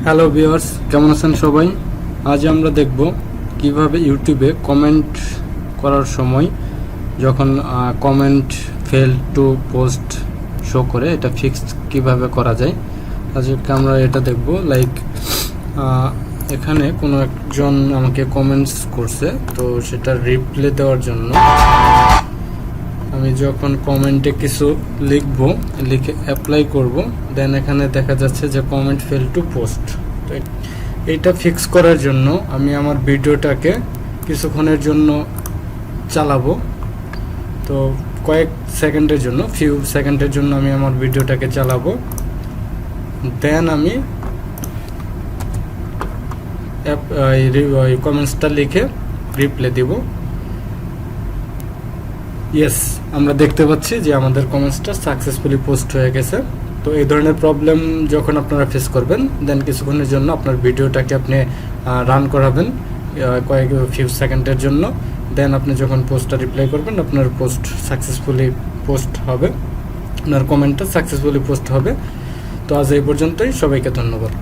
Hello viewers, কেমন আছেন সবাই? আজ আমরা দেখব কিভাবে ইউটিউবে কমেন্ট করার সময় যখন comment fail to post show করে এটা ফিক্স কিভাবে করা যায়। আজকে আমরা এটা দেখব। এখানে কোনো একজন আমাকে কমেন্টস করছে, তো সেটা রিপ্লাই দেওয়ার জন্য আমি যখন কমেন্টে কিছু লিখে অ্যাপ্লাই করব, দেন এখানে দেখা যাচ্ছে যে কমেন্ট ফেল টু পোস্ট। তো এইটা ফিক্স করার জন্য আমি আমার ভিডিওটাকে কিছুক্ষণের জন্য চালাবো। তো কয়েক সেকেন্ডের জন্য, ফিউ সেকেন্ডের জন্য আমি আমার ভিডিওটাকে চালাবো। দেন আমি কমেন্টসটা লিখে রিপ্লাই দিব। ইয়েস, আমরা দেখতে পাচ্ছি যে আমাদের কমেন্টসটা সাকসেসফুলি পোস্ট হয়ে গেছে। তো এই ধরনের প্রবলেম যখন আপনারা ফেস করবেন, দেন কিছুক্ষণের জন্য আপনার ভিডিওটাকে আপনি রান করাবেন কয়েক ফিউ সেকেন্ডের জন্য। দেন আপনি যখন পোস্টটা রিপ্লাই করবেন, আপনার পোস্ট সাকসেসফুলি পোস্ট হবে, আপনার কমেন্টটা সাকসেসফুলি পোস্ট হবে। তো আজ এই পর্যন্তই, সবাইকে ধন্যবাদ।